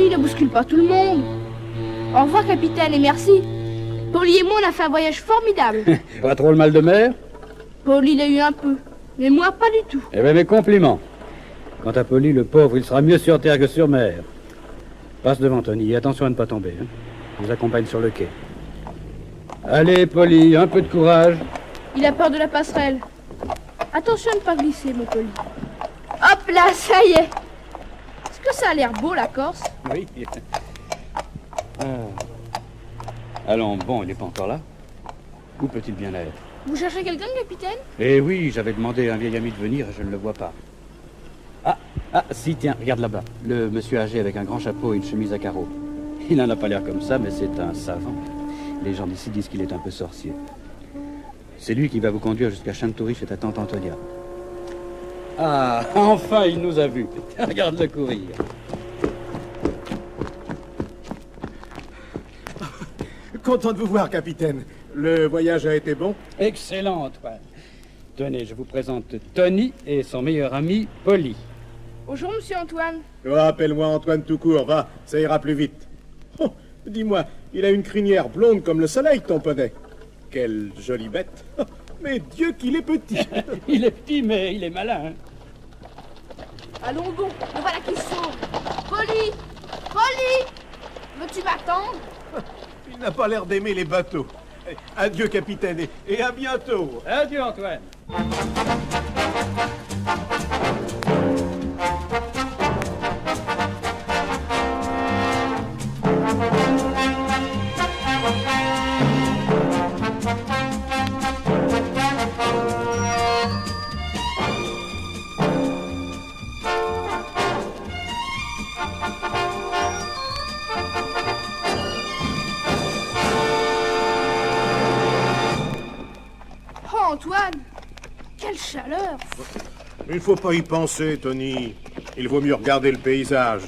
Polly, ne bouscule pas tout le monde. Au revoir, capitaine, et merci. Polly et moi, on a fait un voyage formidable. Pas trop le mal de mer? Polly l'a eu un peu, mais moi, pas du tout. Eh bien, mes compliments. Quant à Polly, le pauvre, il sera mieux sur terre que sur mer. Passe devant Tony, et attention à ne pas tomber. Hein. Je vous accompagne sur le quai. Allez, Polly, un peu de courage. Il a peur de la passerelle. Attention à ne pas glisser, mon Polly. Hop là, ça y est. Est-ce que ça a l'air beau, la Corse? Oui. Allons, bon, il n'est pas encore là. Où peut-il bien être? Vous cherchez quelqu'un, capitaine? Eh oui, j'avais demandé à un vieil ami de venir et je ne le vois pas. Si, tiens, regarde là-bas. Le monsieur âgé avec un grand chapeau et une chemise à carreaux. Il n'en a pas l'air comme ça, mais c'est un savant. Les gens d'ici disent qu'il est un peu sorcier. C'est lui qui va vous conduire jusqu'à Chantoury chez ta tante Antonia. Ah, enfin, il nous a vus. Regarde-le courir. Content de vous voir, capitaine. Le voyage a été bon? Excellent, Antoine. Tenez, je vous présente Tony et son meilleur ami, Polly. Bonjour, monsieur Antoine. Oh, appelle-moi Antoine tout court, va, ça ira plus vite. Oh, dis-moi, il a une crinière blonde comme le soleil, ton poney. Quelle jolie bête. Oh, mais Dieu qu'il est petit. Il est petit, mais il est malin. Hein? Allons bon, le voilà qui sauve. Polly! Polly! Veux-tu m'attendre? Il n'a pas l'air d'aimer les bateaux. Adieu, capitaine, et à bientôt. Adieu, Antoine. Oh, Antoine! Quelle chaleur! Il ne faut pas y penser, Tony. Il vaut mieux regarder le paysage.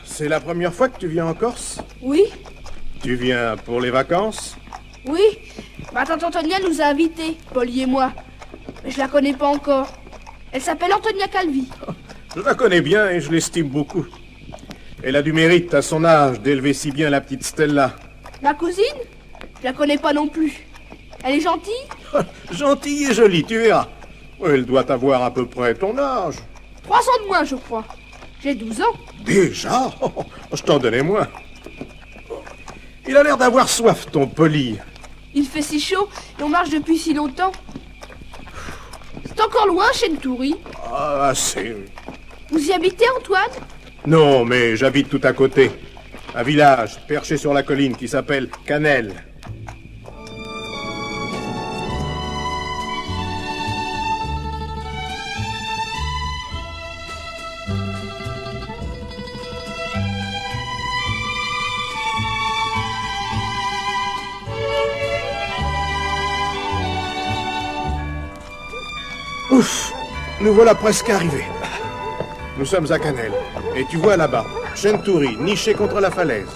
C'est la première fois que tu viens en Corse? Oui? Tu viens pour les vacances? Oui? Ma tante Antonia nous a invités, Polly et moi. Mais je la connais pas encore. Elle s'appelle Antonia Calvi. Je la connais bien et je l'estime beaucoup. Elle a du mérite à son âge d'élever si bien la petite Stella. Ma cousine? Je la connais pas non plus. Elle est gentille? Gentille et jolie, tu verras. Elle doit avoir à peu près ton âge. 3 ans de moins, je crois. J'ai 12 ans. Déjà? Je t'en donnais moins. Il a l'air d'avoir soif, ton Polly. Il fait si chaud et on marche depuis si longtemps. C'est encore loin, Chantoury. Ah, assez. Vous y habitez, Antoine? Non, mais j'habite tout à côté. Un village perché sur la colline qui s'appelle Canel. Ouf, nous voilà presque arrivés. Nous sommes à Canel. Et tu vois là-bas, Chantoury, niché contre la falaise.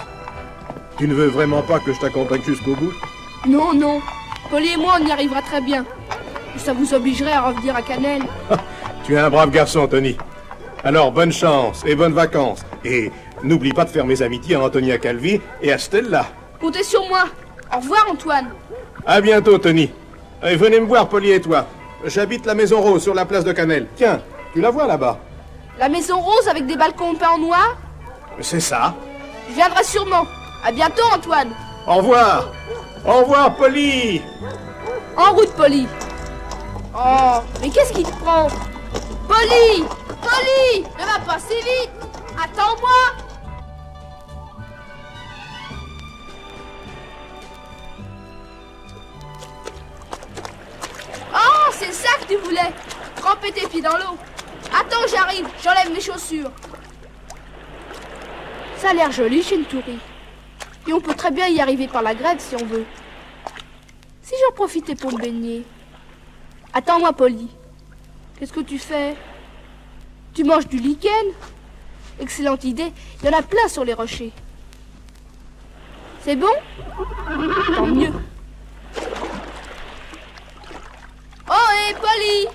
Tu ne veux vraiment pas que je t'accompagne jusqu'au bout? Non, non. Polly et moi, on y arrivera très bien. Ça vous obligerait à revenir à Canel. Tu es un brave garçon, Tony. Alors, bonne chance et bonnes vacances. Et n'oublie pas de faire mes amitiés à Antonia Calvi et à Stella. Comptez sur moi. Au revoir, Antoine. À bientôt, Tony. Et venez me voir, Polly et toi. J'habite la Maison Rose sur la place de Canel. Tiens, tu la vois là-bas? La maison rose avec des balcons peints en noir? C'est ça. Je viendrai sûrement. À bientôt, Antoine. Au revoir. Au revoir, Polly. En route, Polly. Oh, mais qu'est-ce qui te prend? Polly! Polly! Ne va pas si vite! Attends-moi! Oh, c'est ça que tu voulais! Tremper tes pieds dans l'eau. Attends, j'arrive, j'enlève mes chaussures. Ça a l'air joli, Chantoury. Et on peut très bien y arriver par la grève si on veut. Si j'en profitais pour me baigner. Attends-moi, Polly. Qu'est-ce que tu fais? Tu manges du lichen? Excellente idée, il y en a plein sur les rochers. C'est bon? Tant mieux. Oh, hé, Polly!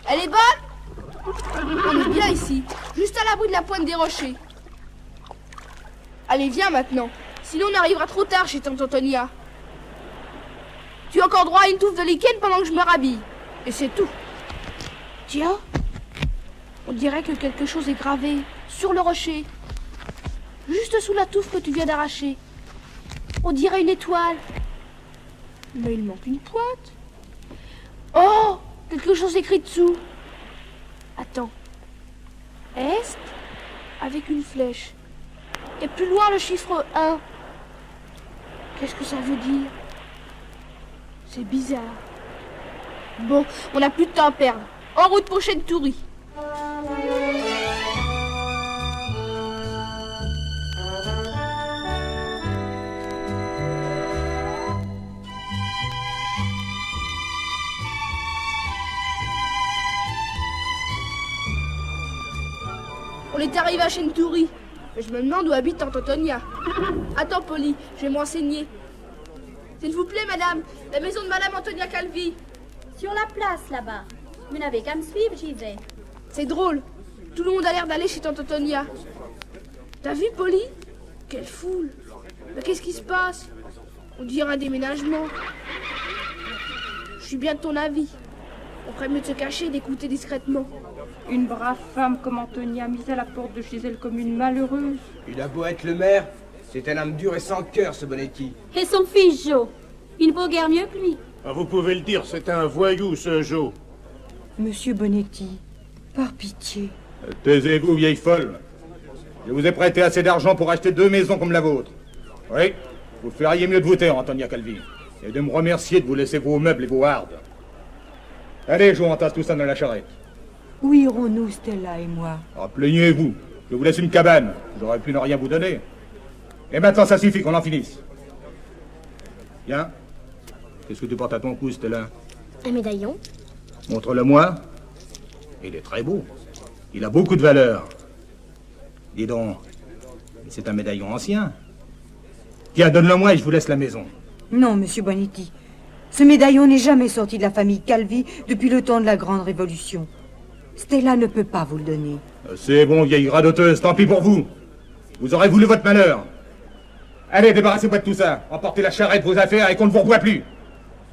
Elle est bonne? On est bien ici, juste à l'abri de la pointe des rochers. Allez, viens maintenant, sinon on arrivera trop tard chez tante Antonia. Tu as encore droit à une touffe de lichen pendant que je me rhabille. Et c'est tout. Tiens, on dirait que quelque chose est gravé sur le rocher, juste sous la touffe que tu viens d'arracher. On dirait une étoile. Mais il manque une pointe. Oh, quelque chose écrit dessous. Attends. Est avec une flèche. Et plus loin le chiffre 1. Qu'est-ce que ça veut dire? C'est bizarre. Bon, on n'a plus de temps à perdre. En route pour Chentoury. On est arrivé à Chentoury. Mais je me demande où habite tante Antonia. Attends, Polly, je vais me renseigner. S'il vous plaît, madame, la maison de madame Antonia Calvi. Sur la place, là-bas. Vous n'avez qu'à me suivre, j'y vais. C'est drôle. Tout le monde a l'air d'aller chez tante Antonia. T'as vu, Polly? Quelle foule. Mais qu'est-ce qui se passe? On dirait un déménagement. Je suis bien de ton avis. On ferait mieux de se cacher et d'écouter discrètement. Une brave femme comme Antonia mise à la porte de chez elle comme une malheureuse. Il a beau être le maire, c'est un homme dur et sans cœur, ce Bonetti. Et son fils, Joe. Il ne vaut guère mieux que lui. Ah, vous pouvez le dire, c'est un voyou, ce Joe. Monsieur Bonetti, par pitié. Taisez-vous, vieille folle. Je vous ai prêté assez d'argent pour acheter 2 maisons comme la vôtre. Oui, vous feriez mieux de vous taire, Antonia Calvi, et de me remercier de vous laisser vos meubles et vos hardes. Allez, je vous entasse tout ça dans la charrette. Où irons-nous, Stella et moi? Ah, plaignez-vous. Je vous laisse une cabane. J'aurais pu ne rien vous donner. Et maintenant, ça suffit qu'on en finisse. Bien. Qu'est-ce que tu portes à ton cou, Stella? Un médaillon? Montre-le-moi. Il est très beau. Il a beaucoup de valeur. Dis donc, c'est un médaillon ancien. Tiens, donne-le-moi et je vous laisse la maison. Non, monsieur Bonetti. Ce médaillon n'est jamais sorti de la famille Calvi depuis le temps de la Grande Révolution. Stella ne peut pas vous le donner. C'est bon, vieille radoteuse, tant pis pour vous. Vous aurez voulu votre malheur. Allez, débarrassez-vous de tout ça. Emportez la charrette, vos affaires et qu'on ne vous revoie plus.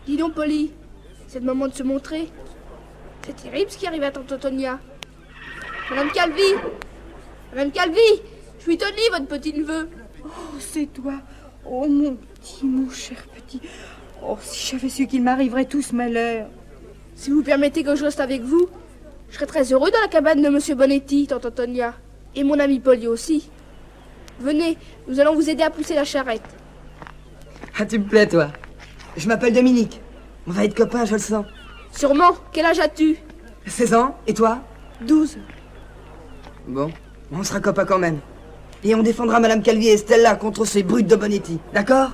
Dis donc, Polly, c'est le moment de se montrer. C'est terrible ce qui arrive à tante Antonia. Madame Calvi! Madame Calvi! Je suis Tony, votre petit-neveu. Oh, c'est toi. Oh, mon cher petit. Oh, si j'avais su qu'il m'arriverait tout ce malheur. Si vous permettez que je reste avec vous, je serais très heureux dans la cabane de Monsieur Bonetti, tante Antonia. Et mon ami Polly aussi. Venez, nous allons vous aider à pousser la charrette. Ah, tu me plais, toi. Je m'appelle Dominique. On va être copains, je le sens. Sûrement. Quel âge as-tu? 16 ans, et toi? 12. Bon, on sera copains quand même. Et on défendra Madame Calvi et Stella contre ces brutes de Bonetti, d'accord?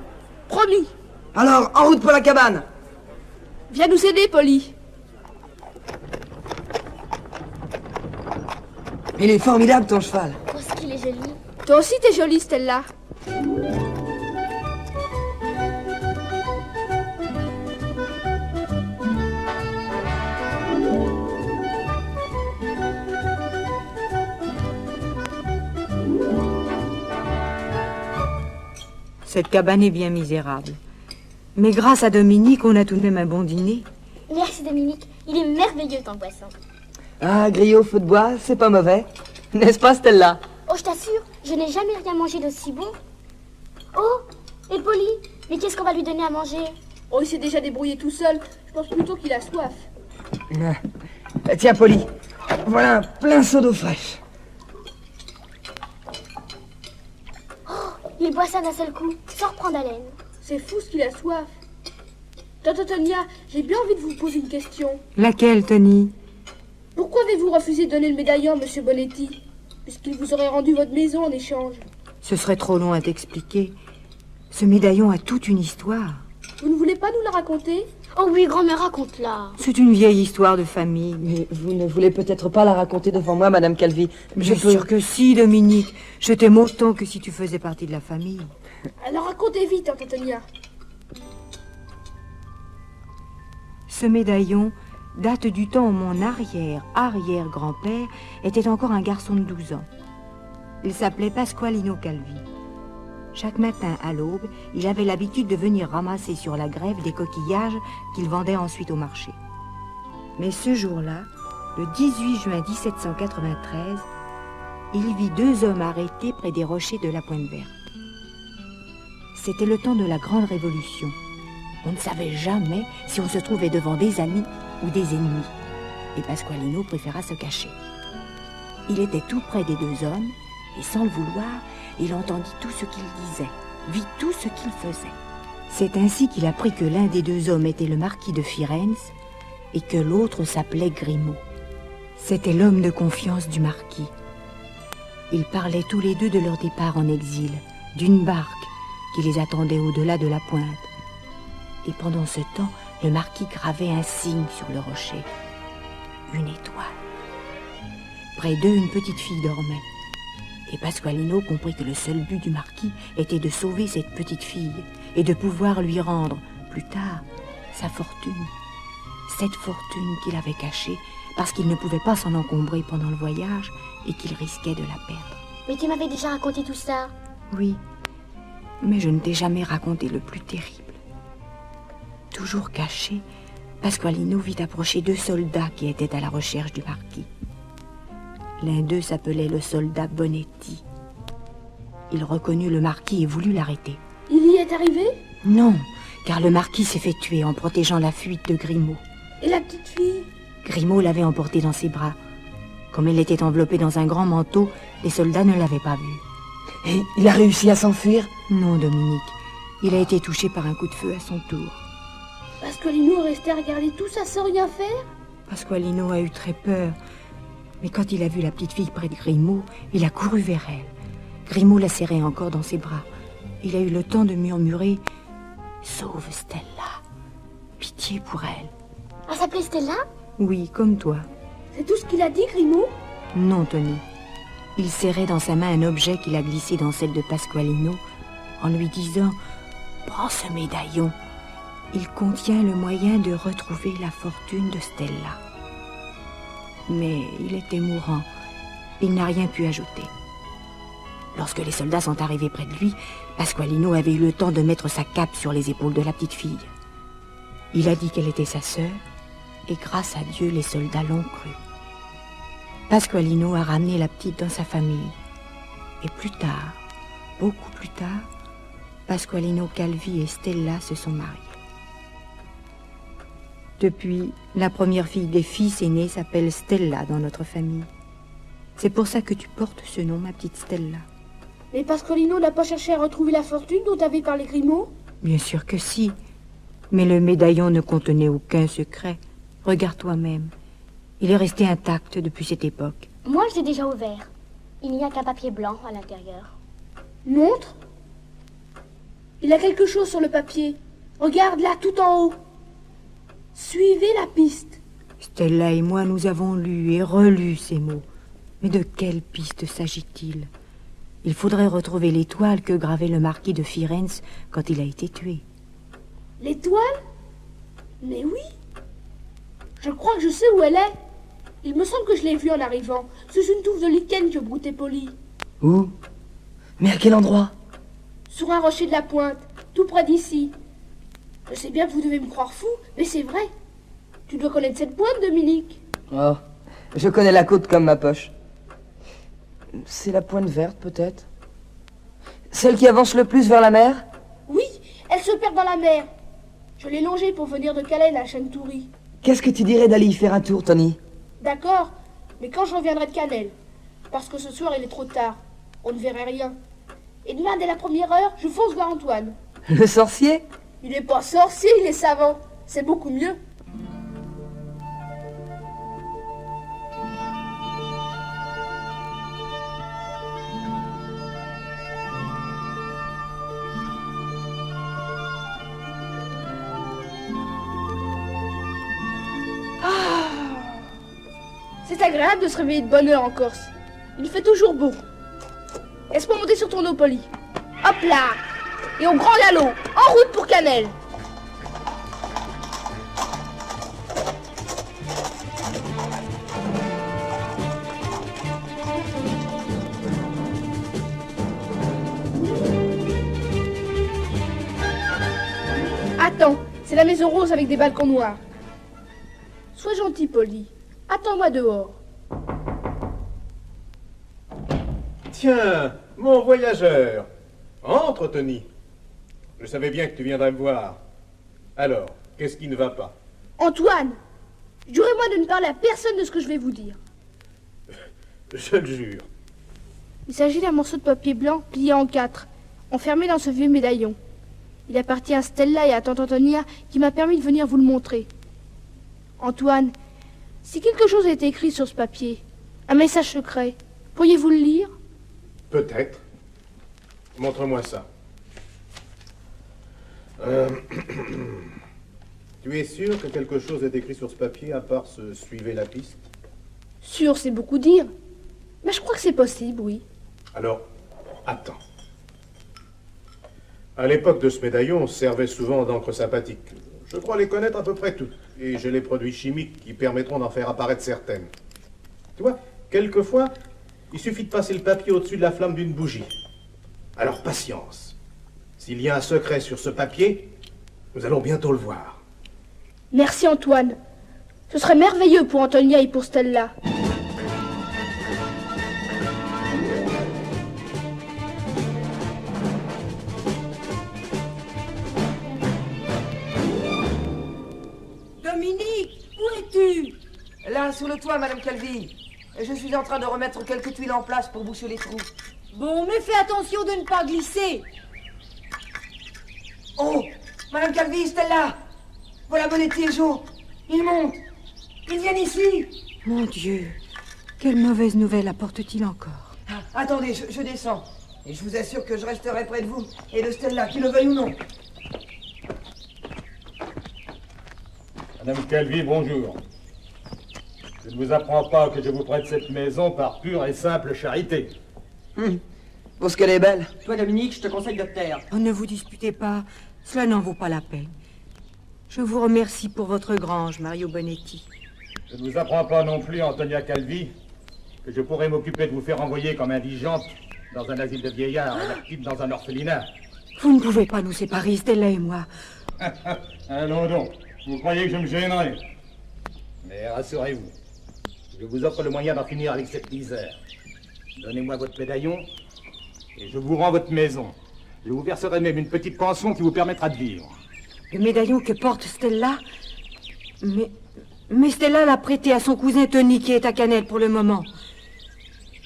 Promis. Alors, en route pour la cabane. Viens nous aider, Polly. Il est formidable, ton cheval. Oh, ce qu'il est joli. Toi aussi, t'es jolie, Stella. Cette cabane est bien misérable. Mais grâce à Dominique, on a tout de même un bon dîner. Merci, Dominique. Il est merveilleux, ton poisson. Ah, grillé au feu de bois, c'est pas mauvais. N'est-ce pas, Stella? Oh, je t'assure, je n'ai jamais rien mangé d'aussi bon. Oh, et Polly, mais qu'est-ce qu'on va lui donner à manger? Oh, il s'est déjà débrouillé tout seul. Je pense plutôt qu'il a soif. Tiens, Polly, voilà un plein seau d'eau fraîche. Il boit ça d'un seul coup, sans reprendre haleine. C'est fou ce qu'il a soif. Tante Antonia, j'ai bien envie de vous poser une question. Laquelle, Tony? Pourquoi avez-vous refusé de donner le médaillon à Monsieur Bonetti? Puisqu'il vous aurait rendu votre maison en échange. Ce serait trop long à t'expliquer. Ce médaillon a toute une histoire. Vous ne voulez pas nous la raconter? Oh oui, grand-mère, raconte-la. C'est une vieille histoire de famille. Mais vous ne voulez peut-être pas la raconter devant moi, Madame Calvi. Bien sûr que si, Dominique. Je t'aime autant que si tu faisais partie de la famille. Alors racontez vite, Tante Antonia. Ce médaillon date du temps où mon arrière-arrière-grand-père était encore un garçon de 12 ans. Il s'appelait Pasqualino Calvi. Chaque matin à l'aube, il avait l'habitude de venir ramasser sur la grève des coquillages qu'il vendait ensuite au marché. Mais ce jour-là, le 18 juin 1793, il vit 2 hommes arrêtés près des rochers de la Pointe Verte. C'était le temps de la Grande Révolution. On ne savait jamais si on se trouvait devant des amis ou des ennemis. Et Pasqualino préféra se cacher. Il était tout près des 2 hommes, et sans le vouloir, il entendit tout ce qu'ils disaient, vit tout ce qu'ils faisaient. C'est ainsi qu'il apprit que l'un des 2 hommes était le marquis de Firenze et que l'autre s'appelait Grimaud. C'était l'homme de confiance du marquis. Ils parlaient tous les 2 de leur départ en exil, d'une barque qui les attendait au-delà de la pointe. Et pendant ce temps, le marquis gravait un signe sur le rocher. Une étoile. Près d'eux, une petite fille dormait. Et Pasqualino comprit que le seul but du marquis était de sauver cette petite fille et de pouvoir lui rendre, plus tard, sa fortune. Cette fortune qu'il avait cachée parce qu'il ne pouvait pas s'en encombrer pendant le voyage et qu'il risquait de la perdre. Mais tu m'avais déjà raconté tout ça. Oui, mais je ne t'ai jamais raconté le plus terrible. Toujours caché, Pasqualino vit approcher 2 soldats qui étaient à la recherche du marquis. L'un d'eux s'appelait le soldat Bonetti. Il reconnut le marquis et voulut l'arrêter. Il y est arrivé? Non, car le marquis s'est fait tuer en protégeant la fuite de Grimaud. Et la petite fille? Grimaud l'avait emportée dans ses bras. Comme elle était enveloppée dans un grand manteau, les soldats ne l'avaient pas vue. Et il a réussi à s'enfuir? Non, Dominique. Il a été touché par un coup de feu à son tour. Pasqualino est resté à regarder tout ça sans rien faire? Pasqualino a eu très peur. Mais quand il a vu la petite fille près de Grimaud, il a couru vers elle. Grimaud la serrait encore dans ses bras. Il a eu le temps de murmurer « Sauve Stella. Pitié pour elle. Elle s'appelait Stella? » Oui, comme toi. C'est tout ce qu'il a dit, Grimaud? Non, Tony. Il serrait dans sa main un objet qu'il a glissé dans celle de Pasqualino en lui disant « Prends ce médaillon. Il contient le moyen de retrouver la fortune de Stella. » Mais il était mourant. Il n'a rien pu ajouter. Lorsque les soldats sont arrivés près de lui, Pasqualino avait eu le temps de mettre sa cape sur les épaules de la petite fille. Il a dit qu'elle était sa sœur, et grâce à Dieu, les soldats l'ont cru. Pasqualino a ramené la petite dans sa famille. Et plus tard, beaucoup plus tard, Pasqualino Calvi et Stella se sont mariés. Depuis, la première fille des fils aînés s'appelle Stella dans notre famille. C'est pour ça que tu portes ce nom, ma petite Stella. Mais Pasqualino n'a pas cherché à retrouver la fortune dont avait parlé Grimaud? Bien sûr que si. Mais le médaillon ne contenait aucun secret. Regarde toi-même. Il est resté intact depuis cette époque. Moi, je l'ai déjà ouvert. Il n'y a qu'un papier blanc à l'intérieur. Montre. Il a quelque chose sur le papier. Regarde là, tout en haut. Suivez la piste. Stella et moi, nous avons lu et relu ces mots. Mais de quelle piste s'agit-il? Il faudrait retrouver l'étoile que gravait le marquis de Firenze quand il a été tué. L'étoile? Mais oui. Je crois que je sais où elle est. Il me semble que je l'ai vue en arrivant. Sous une touffe de lichen que broutait Polly. Où? Mais à quel endroit? Sur un rocher de la pointe, tout près d'ici. Je sais bien que vous devez me croire fou, mais c'est vrai. Tu dois connaître cette pointe, Dominique. Oh, je connais la côte comme ma poche. C'est la Pointe Verte, peut-être? Celle qui avance le plus vers la mer? Oui, elle se perd dans la mer. Je l'ai longée pour venir de Calais à Chantoury. Qu'est-ce que tu dirais d'aller y faire un tour, Tony? D'accord, mais quand je reviendrai de Canel. Parce que ce soir, il est trop tard. On ne verrait rien. Et demain, dès la première heure, je fonce voir Antoine. Le sorcier? Il n'est pas sorcier, il est savant. C'est beaucoup mieux. C'est agréable de se réveiller de bonne heure en Corse. Il fait toujours beau. Laisse-moi monter sur ton eau, Polly. Hop là! Et au grand galop, en route pour Canel. Attends, c'est la maison rose avec des balcons noirs. Sois gentil, Polly. Attends-moi dehors. Tiens, mon voyageur. Entre, Tony. Je savais bien que tu viendrais me voir. Alors, qu'est-ce qui ne va pas? Antoine, jurez-moi de ne parler à personne de ce que je vais vous dire. Je le jure. Il s'agit d'un morceau de papier blanc plié en 4, enfermé dans ce vieux médaillon. Il appartient à Stella et à tante Antonia qui m'a permis de venir vous le montrer. Antoine, si quelque chose est écrit sur ce papier, un message secret, pourriez-vous le lire? Peut-être. Montre-moi ça. Tu es sûr que quelque chose est écrit sur ce papier à part ce suivez la piste? Sûr, c'est beaucoup dire. Mais je crois que c'est possible, oui. Alors, attends. À l'époque de ce médaillon, on servait souvent d'encre sympathique. Je crois les connaître à peu près toutes. Et j'ai les produits chimiques qui permettront d'en faire apparaître certaines. Tu vois, quelquefois, il suffit de passer le papier au-dessus de la flamme d'une bougie. Alors, patience. S'il y a un secret sur ce papier, nous allons bientôt le voir. Merci, Antoine. Ce serait merveilleux pour Antonia et pour Stella. Dominique, où es-tu? Là, sur le toit, Madame Calvi. Je suis en train de remettre quelques tuiles en place pour boucher les trous. Bon, mais fais attention de ne pas glisser. Oh, Madame Calvi, Stella. Voilà Bonetti et Joe. Ils montent. Ils viennent ici. Mon Dieu, quelle mauvaise nouvelle apporte-t-il encore? Attendez, je descends. Et je vous assure que je resterai près de vous et de Stella, qu'il le veuille ou non. Madame Calvi, bonjour. Je ne vous apprends pas que je vous prête cette maison par pure et simple charité. Pour ce qu'elle est belle. Toi, Dominique, je te conseille de te taire. Oh, ne vous disputez pas, cela n'en vaut pas la peine. Je vous remercie pour votre grange, Mario Bonetti. Je ne vous apprends pas non plus, Antonia Calvi, que je pourrais m'occuper de vous faire envoyer comme indigente dans un asile de vieillards et la petite dans un orphelinat. Vous ne pouvez pas nous séparer, Stella et moi. Allons donc, vous croyez que je me gênerai? Mais rassurez-vous, je vous offre le moyen d'en finir avec cette misère. Donnez-moi votre médaillon et je vous rends votre maison. Je vous verserai même une petite pension qui vous permettra de vivre. Le médaillon que porte Stella? Mais Stella l'a prêté à son cousin Tony qui est à Canel pour le moment.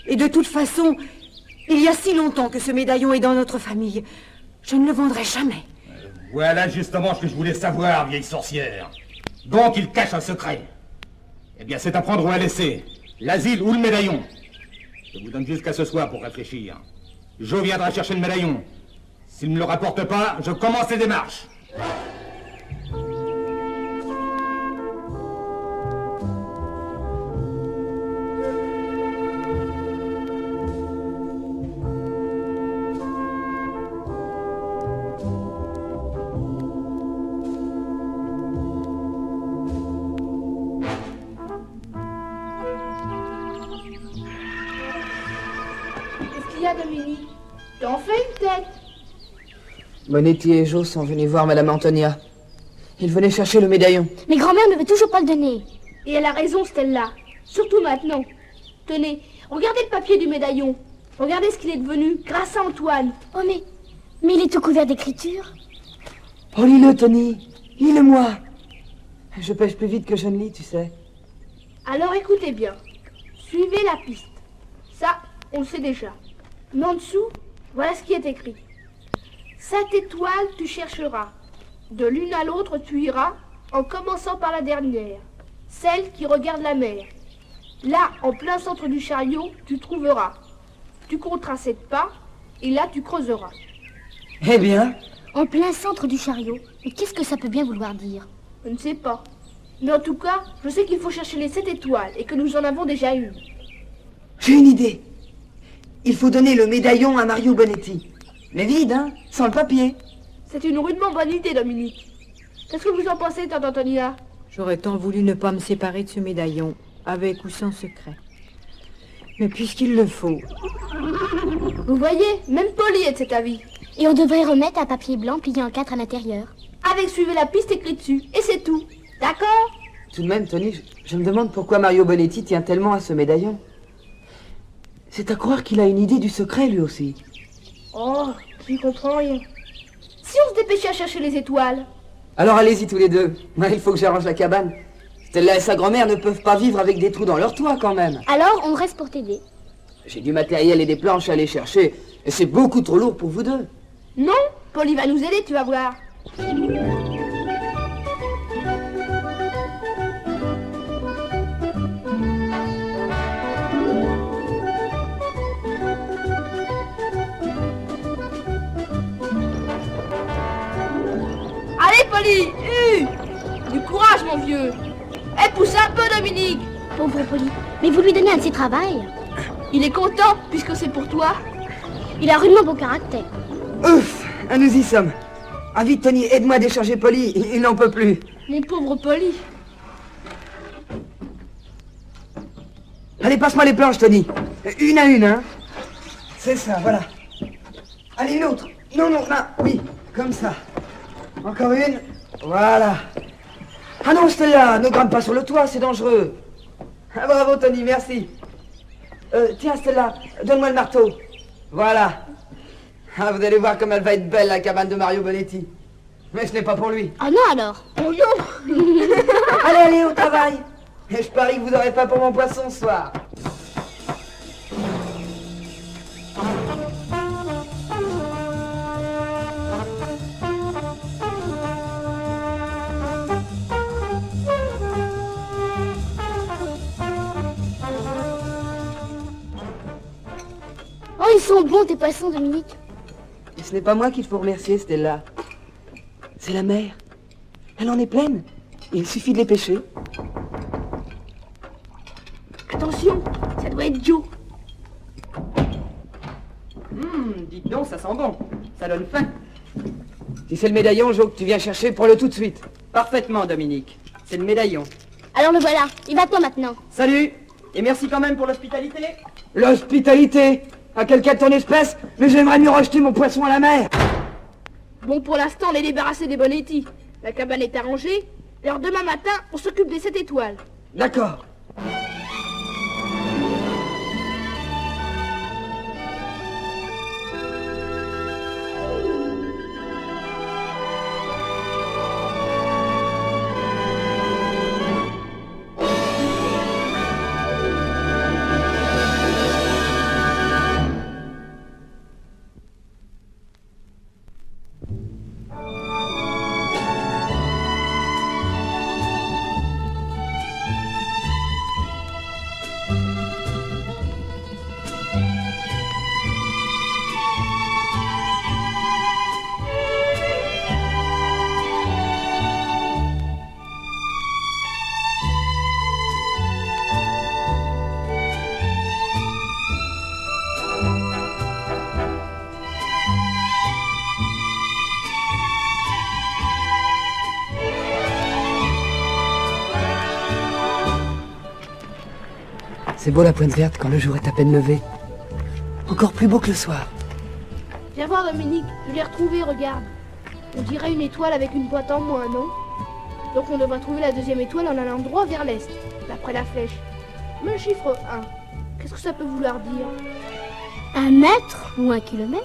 Et de toute façon, il y a si longtemps que ce médaillon est dans notre famille. Je ne le vendrai jamais. Voilà justement ce que je voulais savoir, vieille sorcière. Donc il cache un secret. Eh bien, c'est à prendre ou à laisser. L'asile ou le médaillon. Je vous donne jusqu'à ce soir pour réfléchir. Joe viendra chercher le médaillon. S'il ne me le rapporte pas, je commence les démarches. Qu'est-ce qu'il y a, Dominique? T'en fais une tête? Bonetti et Joe sont venus voir Madame Antonia. Ils venaient chercher le médaillon. Mais grand-mère ne veut toujours pas le donner. Et elle a raison, Stella. Surtout maintenant. Tenez, regardez le papier du médaillon. Regardez ce qu'il est devenu grâce à Antoine. Oh mais il est tout couvert d'écriture. Oh, lis-le, Tony. Lis-le-moi. Je pêche plus vite que je ne lis, tu sais. Alors écoutez bien. Suivez la piste. Ça, on le sait déjà. Mais en dessous, voilà ce qui est écrit. 7 étoiles tu chercheras. De l'une à l'autre tu iras, en commençant par la dernière, celle qui regarde la mer. Là, en plein centre du chariot, tu trouveras. Tu compteras 7 pas, et là tu creuseras. Eh bien, En plein centre du chariot. Mais qu'est-ce que ça peut bien vouloir dire? Je ne sais pas. Mais en tout cas, je sais qu'il faut chercher les 7 étoiles, et que nous en avons déjà une. j'ai une idée. Il faut donner le médaillon à Mario Bonetti. Mais vide, hein, sans le papier. C'est une rudement bonne idée, Dominique. Qu'est-ce que vous en pensez, tante Antonia? J'aurais tant voulu ne pas me séparer de ce médaillon, avec ou sans secret. Mais puisqu'il le faut, Vous voyez, même Polly est de cet avis. Et on devrait remettre un papier blanc plié en 4 à l'intérieur. avec suivez la piste écrite dessus. Et c'est tout. D'accord? Tout de même, Tony, je me demande pourquoi Mario Bonetti tient tellement à ce médaillon. C'est à croire qu'il a une idée du secret, lui aussi. Oh, j'y comprends rien. Si on se dépêchait à chercher les étoiles? Alors allez-y tous les deux. Moi, il faut que j'arrange la cabane. Stella et sa grand-mère ne peuvent pas vivre avec des trous dans leur toit, quand même. Alors, on reste pour t'aider. J'ai du matériel et des planches à aller chercher, et c'est beaucoup trop lourd pour vous deux. Non, Polly va nous aider, tu vas voir. Allez, Polly, du courage, mon vieux. Eh, pousse un peu, Dominique. Pauvre Polly. Mais vous lui donnez un de ses travails. Il est content, puisque c'est pour toi. Il a rudement beau caractère. Ouf, nous y sommes. Ah vite, Tony, aide-moi à décharger Polly, il n'en peut plus. Mon pauvre Polly. Allez, passe-moi les planches, Tony. Une à une, hein. C'est ça, voilà. Allez, une autre. Non, non, là, oui, comme ça. Encore une. Voilà. Ah non, Stella, ne grimpe pas sur le toit, c'est dangereux. Ah, bravo, Tony, merci. Tiens, Stella, donne-moi le marteau. Voilà. Ah, vous allez voir comme elle va être belle, la cabane de Mario Bonetti. Mais ce n'est pas pour lui. Ah non, alors. Oh non. Allez, allez, au travail. Et je parie que vous n'aurez pas pour mon poisson ce soir. Oh, ils sont bons, tes poissons, Dominique. Et ce n'est pas moi qu'il faut remercier, Stella. C'est la mer. Elle en est pleine. Il suffit de les pêcher. Attention, ça doit être Joe. Dites donc, ça sent bon. Ça donne faim. Si c'est le médaillon, Joe, que tu viens chercher, prends-le tout de suite. Parfaitement, Dominique. C'est le médaillon. Alors le voilà. Il va toi maintenant. Salut. Et merci quand même pour l'hospitalité. L'hospitalité? À quelqu'un de ton espèce? Mais j'aimerais mieux rejeter mon poisson à la mer. Bon, pour l'instant, on est débarrassé des Bonetti. La cabane est arrangée. Alors demain matin, on s'occupe des 7 étoiles. D'accord. C'est beau la pointe verte quand le jour est à peine levé. Encore plus beau que le soir. Viens voir, Dominique, je l'ai retrouvé, regarde. On dirait une étoile avec une pointe en moins, non? Donc on devrait trouver la deuxième étoile en allant droit vers l'est, d'après la flèche. Mais le chiffre 1, qu'est-ce que ça peut vouloir dire? 1 mètre ou 1 kilomètre?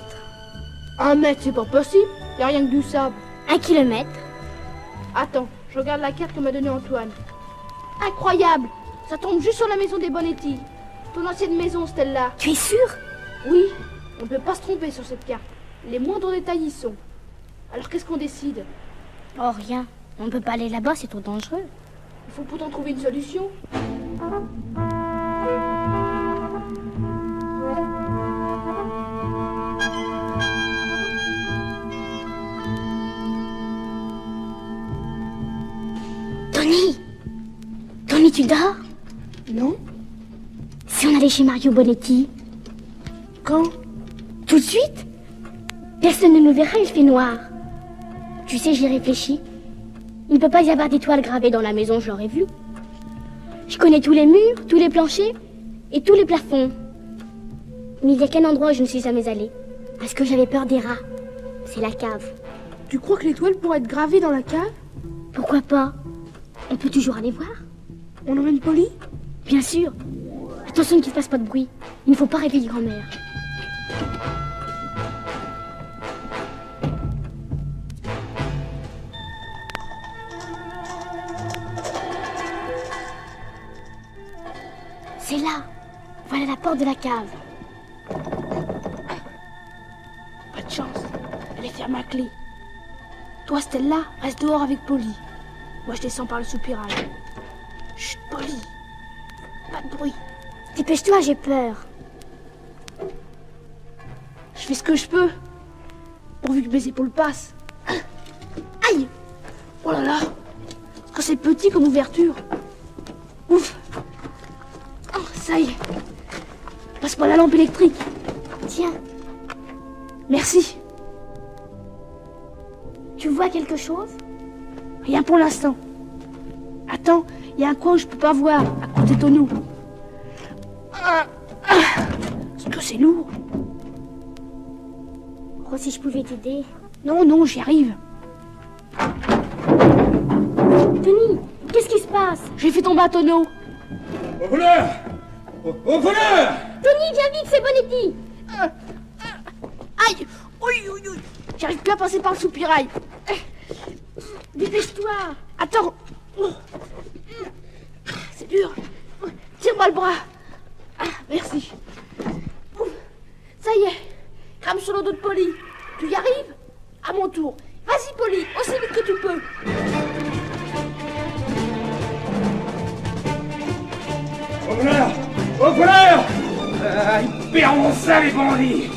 1 mètre, c'est pas possible, y a rien que du sable. 1 kilomètre? Attends, je regarde la carte que m'a donnée Antoine. Incroyable! Ça tombe juste sur la maison des Bonetti. Ton ancienne maison, Stella. Tu es sûr? Oui, on ne peut pas se tromper sur cette carte. Les moindres détails y sont. Alors qu'est-ce qu'on décide? Oh, rien. On ne peut pas aller là-bas, c'est trop dangereux. Il faut pourtant trouver une solution. Tony! Tony, tu dors? Non? Si on allait chez Mario Bonetti? Quand? Tout de suite? Personne ne nous verra, il fait noir. Tu sais, j'y réfléchis. Il ne peut pas y avoir d'étoiles gravées dans la maison, je l'aurais vu. Je connais tous les murs, tous les planchers et tous les plafonds. Mais il n'y a qu'un endroit où je ne suis jamais allée. Parce que j'avais peur des rats. C'est la cave. Tu crois que l'étoile pourrait être gravée dans la cave? Pourquoi pas? On peut toujours aller voir. On emmène Polly? Bien sûr. Attention qu'il ne fasse pas de bruit. Il ne faut pas réveiller grand-mère. C'est là. Voilà la porte de la cave. Pas de chance. Elle est fermée à clé. Toi, Stella, reste dehors avec Polly. Moi, je descends par le soupirail. Chut, Polly. Pas de bruit. Dépêche-toi, j'ai peur. Je fais ce que je peux. Pourvu que mes épaules passent. Aïe! Oh là là! Quand c'est petit comme ouverture. Ouf! Oh, ça y est. Passe-moi la lampe électrique. Tiens, Merci. tu vois quelque chose? Rien pour l'instant. Attends, il y a un coin où je peux pas voir, à côté de tonneau. Est-ce que c'est lourd? Oh, si je pouvais t'aider. Non, non, j'y arrive. Tony, qu'est-ce qui se passe? J'ai fait tomber un tonneau. Au voleur! Au voleur! Tony, viens vite, c'est Bonetti. Aïe! Oui, oui, oui. J'arrive plus à passer par le soupirail. Dépêche-toi. Attends. C'est dur. Tire-moi le bras. Merci. Ça y est. Crame sur le dos de Polly. Tu y arrives? À mon tour. Vas-y, Polly, aussi vite que tu peux. Au voleur! Au voleur! Ils paieront ça, les bandits!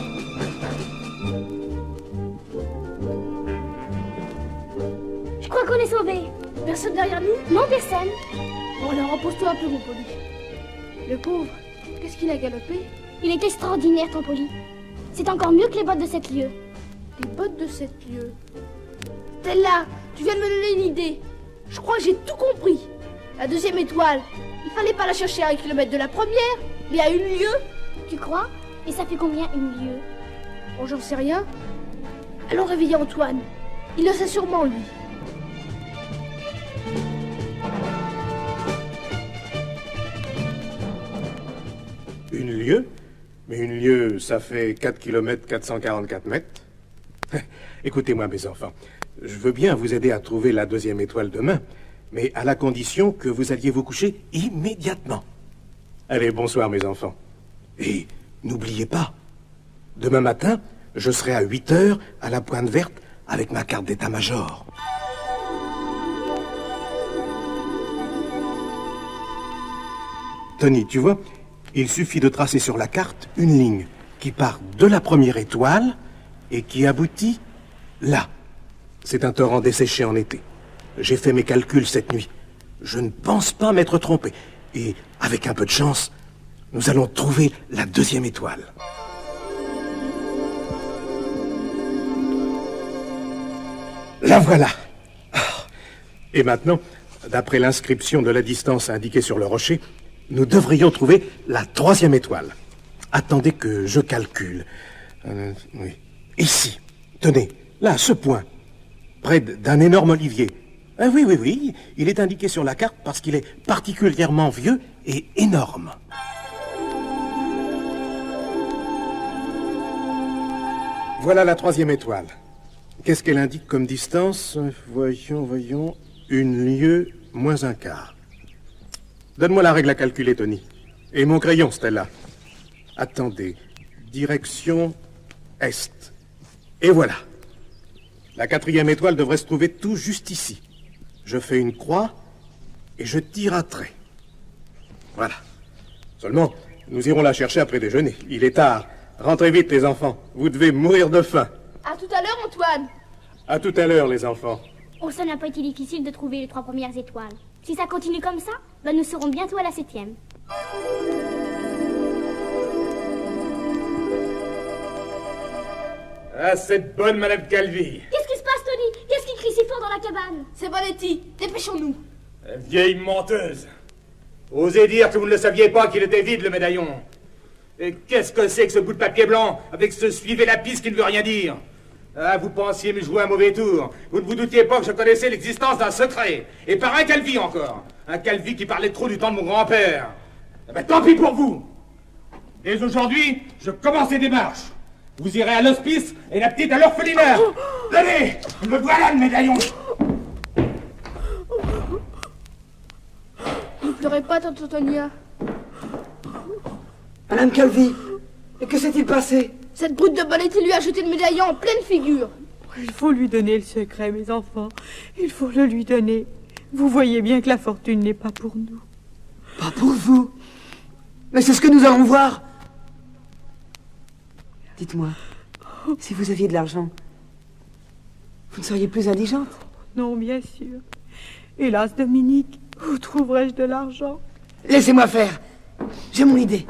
Je crois qu'on est sauvés. Personne derrière nous? Non, personne. Bon, alors repose-toi un peu, mon Polly. Le pauvre, qu'est-ce qu'il a galopé? Il est extraordinaire, ton Polly. C'est encore mieux que les bottes de 7 lieues. Les bottes de 7 lieues. Stella, tu viens de me donner une idée. Je crois que j'ai tout compris. La deuxième étoile, il fallait pas la chercher à 1 kilomètre de la première, mais à 1 lieue. Tu crois? Et ça fait combien une lieue? Bon, j'en sais rien. Allons réveiller Antoine. Il le sait sûrement, lui. Une lieue? Mais une lieue, ça fait 4 km 444 mètres. Écoutez-moi, mes enfants. Je veux bien vous aider à trouver la deuxième étoile demain, mais à la condition que vous alliez vous coucher immédiatement. Allez, bonsoir, mes enfants. Et n'oubliez pas, demain matin, je serai à 8 heures à la Pointe Verte avec ma carte d'état-major. Tony, tu vois, il suffit de tracer sur la carte une ligne qui part de la première étoile et qui aboutit là. C'est un torrent desséché en été. J'ai fait mes calculs cette nuit. Je ne pense pas m'être trompé. Et avec un peu de chance, nous allons trouver la deuxième étoile. La voilà. Et maintenant, d'après l'inscription de la distance indiquée sur le rocher, nous devrions trouver la troisième étoile. Attendez que je calcule. Oui. Ici. Tenez, là, à ce point. Près d'un énorme olivier. Ah, oui, oui, oui. Il est indiqué sur la carte parce qu'il est particulièrement vieux et énorme. Voilà la troisième étoile. Qu'est-ce qu'elle indique comme distance? Voyons. 1 lieue moins 1 quart. Donne-moi la règle à calculer, Tony. Et mon crayon, Stella. Attendez. Direction Est. Et voilà. La quatrième étoile devrait se trouver tout juste ici. Je fais une croix et je tire un trait. Voilà. Seulement, nous irons la chercher après déjeuner. Il est tard. Rentrez vite, les enfants. Vous devez mourir de faim. À tout à l'heure, Antoine. À tout à l'heure, les enfants. Oh, ça n'a pas été difficile de trouver les 3 premières étoiles. Si ça continue comme ça, ben nous serons bientôt à la 7e. Ah, cette bonne Madame Calvi. Qu'est-ce qui se passe, Tony? Qu'est-ce qui crie si fort dans la cabane? C'est Bonetti. Dépêchons-nous. Vieille menteuse. Osez dire que vous ne le saviez pas qu'il était vide, le médaillon. Et qu'est-ce que c'est que ce bout de papier blanc avec ce suivez la piste qui ne veut rien dire? Ah, vous pensiez me jouer un mauvais tour. Vous ne vous doutiez pas que je connaissais l'existence d'un secret. Et par un Calvi encore. Un Calvi qui parlait trop du temps de mon grand-père. Eh ben, tant pis pour vous. Dès aujourd'hui, je commence les démarches. Vous irez à l'hospice et la petite à l'orphelinat. Tenez, me voilà le médaillon. Ne pleurez pas, tante Antonia. Madame Calvi, que s'est-il passé? Cette brute de Bonetti lui a jeté le médaillon en pleine figure. Il faut lui donner le secret, mes enfants. Il faut le lui donner. Vous voyez bien que la fortune n'est pas pour nous. Pas pour vous. Mais c'est ce que nous allons voir. Dites-moi, si vous aviez de l'argent, vous ne seriez plus indigente? Non, bien sûr. Hélas, Dominique, où trouverais-je de l'argent? Laissez-moi faire. J'ai mon idée.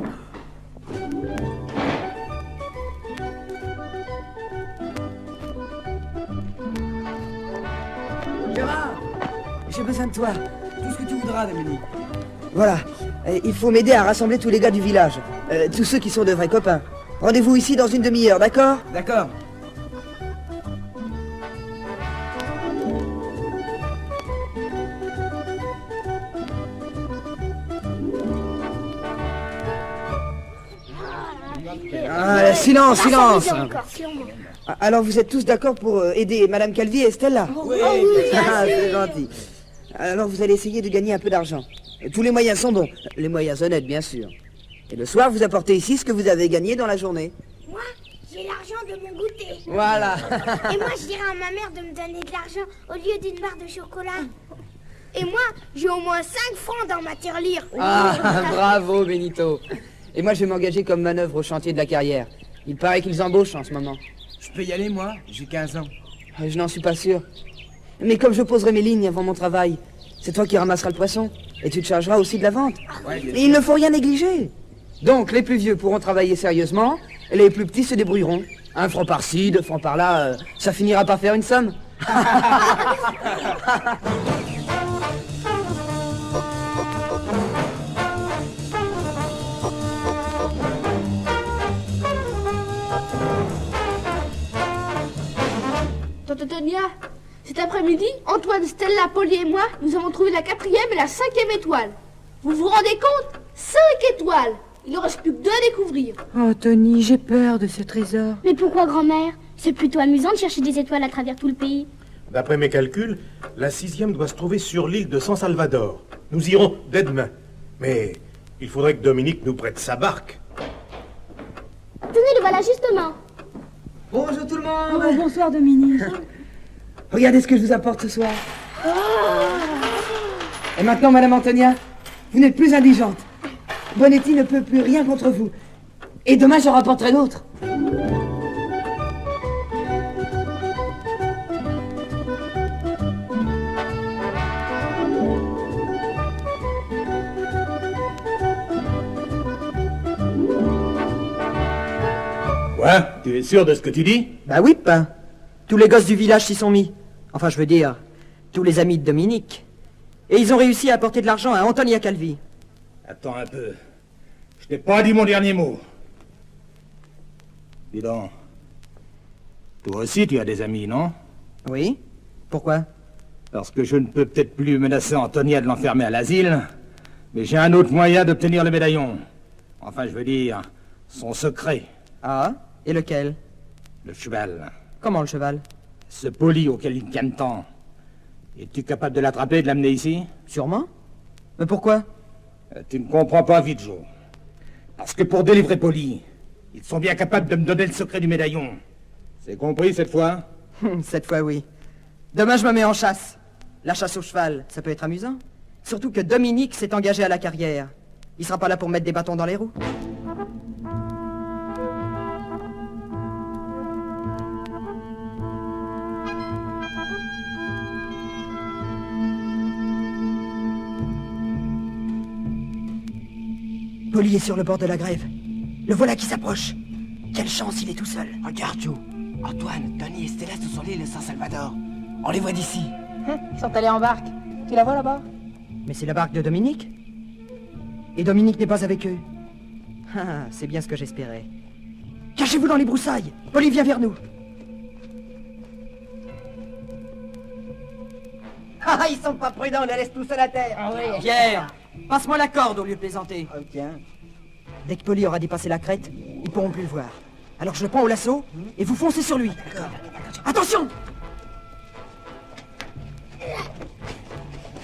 Gérard, j'ai besoin de toi. Tout ce que tu voudras, Dominique. Voilà. Il faut m'aider à rassembler tous les gars du village. Tous ceux qui sont de vrais copains. Rendez-vous ici dans une demi-heure, d'accord? D'accord. Ah, silence, silence. Alors vous êtes tous d'accord pour aider Madame Calvi et Stella? Oui, Ah, c'est gentil. Alors vous allez essayer de gagner un peu d'argent. Tous les moyens sont bons. Les moyens honnêtes, bien sûr. Et le soir, vous apportez ici ce que vous avez gagné dans la journée. Moi, j'ai l'argent de mon goûter. Voilà. Et moi, je dirais à ma mère de me donner de l'argent au lieu d'une barre de chocolat. Et moi, j'ai au moins 5 francs dans ma tirelire. Ah, bravo, Benito. Et moi, je vais m'engager comme manœuvre au chantier de la carrière. Il paraît qu'ils embauchent en ce moment. Je peux y aller, moi? J'ai 15 ans. Je n'en suis pas sûr. Mais comme je poserai mes lignes avant mon travail, c'est toi qui ramasseras le poisson. Et tu te chargeras aussi de la vente. Et il ne faut rien négliger. Donc, les plus vieux pourront travailler sérieusement, et les plus petits se débrouilleront. 1 franc par-ci, 2 francs par-là, ça finira par faire une somme. Tante Antonia, cet après-midi, Antoine, Stella, Polly et moi, nous avons trouvé la 4e et la 5e étoile. Vous vous rendez compte? 5 étoiles. Il ne reste plus que 2 à découvrir. Oh, Tony, j'ai peur de ce trésor. Mais pourquoi, grand-mère? C'est plutôt amusant de chercher des étoiles à travers tout le pays. D'après mes calculs, la 6e doit se trouver sur l'île de San Salvador. Nous irons dès demain. Mais il faudrait que Dominique nous prête sa barque. Tenez, le voilà justement. Bonjour tout le monde. Bonsoir, Dominique. Regardez ce que je vous apporte ce soir. Et maintenant, Madame Antonia, vous n'êtes plus indigente. Bonetti ne peut plus rien contre vous. Et demain, j'en rapporterai d'autres. Quoi? Tu es sûr de ce que tu dis? Bah oui, pain. Tous les gosses du village s'y sont mis. Enfin, je veux dire, tous les amis de Dominique. Et ils ont réussi à apporter de l'argent à Antonia Calvi. Attends un peu. Je t'ai pas dit mon dernier mot. Dis donc. Toi aussi, tu as des amis, non? Oui? Pourquoi? Parce que je ne peux peut-être plus menacer Antonia de l'enfermer à l'asile, mais j'ai un autre moyen d'obtenir le médaillon. Enfin, je veux dire, son secret. Ah? Et lequel? Le cheval. Comment le cheval? Ce poli auquel il tienne tant. Es-tu capable de l'attraper et de l'amener ici? Sûrement. Mais pourquoi? Tu ne comprends pas vite, Joe. Parce que pour délivrer Polly, ils sont bien capables de me donner le secret du médaillon. C'est compris cette fois? Cette fois, oui. Demain, je me mets en chasse. La chasse au cheval, ça peut être amusant. Surtout que Dominique s'est engagé à la carrière. Il sera pas là pour mettre des bâtons dans les roues. Polly est sur le bord de la grève. Le voilà qui s'approche. Quelle chance, il est tout seul. Regarde, Joe. Antoine, Tony et Stella sont sur l'île de San Salvador. On les voit d'ici. Ils sont allés en barque. Tu la vois là-bas? Mais c'est la barque de Dominique. Et Dominique n'est pas avec eux. Ah, c'est bien ce que j'espérais. Cachez-vous dans les broussailles. Polly, viens vers nous. Ah, ils sont pas prudents, on les laisse tous à la terre. Ah oui. Pierre, passe-moi la corde au lieu de plaisanter. Oh, tiens. Dès que Polly aura dépassé la crête, ils pourront plus le voir. Alors je le prends au lasso et vous foncez sur lui. Attention! Tu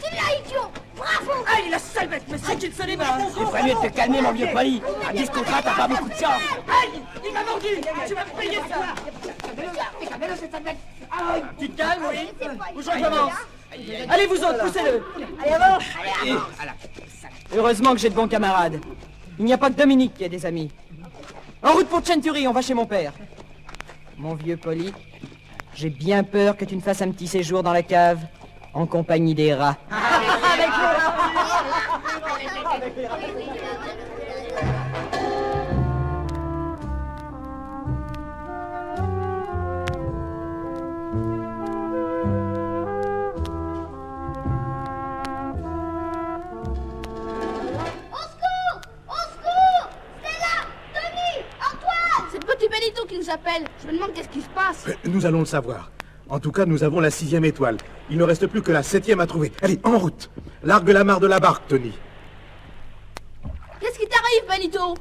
l'as, idiot! Bravo! Aïe, la salvette, mais c'est qu'il se débat! Il ferait mieux de te calmer, mon vieux Polly. À 10 contrats, t'as pas beaucoup de chance. Aïe! Il m'a mordu! Tu vas me payer ça! Tu te calmes, oui? Ou je recommence? Allez, vous autres, poussez-le! Allez, avant! Heureusement que j'ai de bons camarades. Il n'y a pas que Dominique qui a des amis. En route pour Century, on va chez mon père. Mon vieux Polly, j'ai bien peur que tu ne fasses un petit séjour dans la cave en compagnie des rats. C'est le petit Benito qui nous appelle. Je me demande qu'est-ce qui se passe. Nous allons le savoir. En tout cas, nous avons la 6e étoile. Il ne reste plus que la 7e à trouver. Allez, en route. Largue l'amarre de la barque, Tony. Qu'est-ce qui t'arrive, Benito?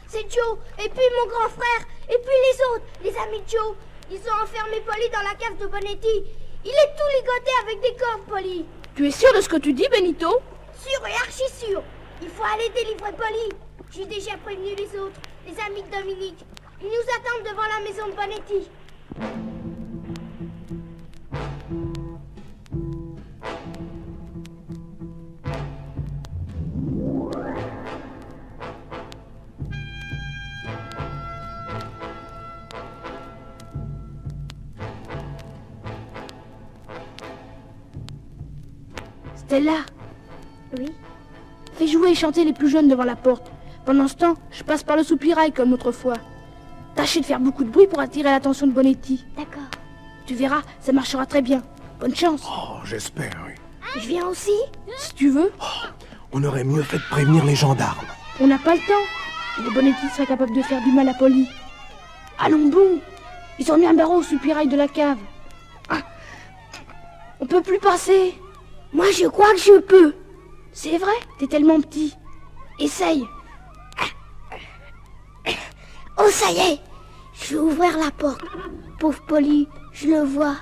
C'est Joe, et puis mon grand frère, et puis les autres, les amis de Joe. Ils ont enfermé Polly dans la cave de Bonetti. Il est tout ligoté avec des cordes, Polly. Tu es sûr de ce que tu dis, Benito? Sûr et archi sûr. Il faut aller délivrer Polly. J'ai déjà prévenu les autres, les amis de Dominique. Ils nous attendent devant la maison de Bonetti. Stella, Oui. fais jouer et chanter les plus jeunes devant la porte. Pendant ce temps, je passe par le soupirail comme l'autre fois. Tâchez de faire beaucoup de bruit pour attirer l'attention de Bonetti. D'accord. Tu verras, ça marchera très bien. Bonne chance. Oh, j'espère, oui. Je viens aussi? Si tu veux, On aurait mieux fait de prévenir les gendarmes. on n'a pas le temps. Les Bonetti seraient capables de faire du mal à Polly. Allons bon. Ils ont mis un barreau au soupirail de la cave. Ah. On peut plus passer. Moi, je crois que je peux. C'est vrai, t'es tellement petit. Essaye. Oh, ça y est. Je vais ouvrir la porte. Pauvre Polly, je le vois.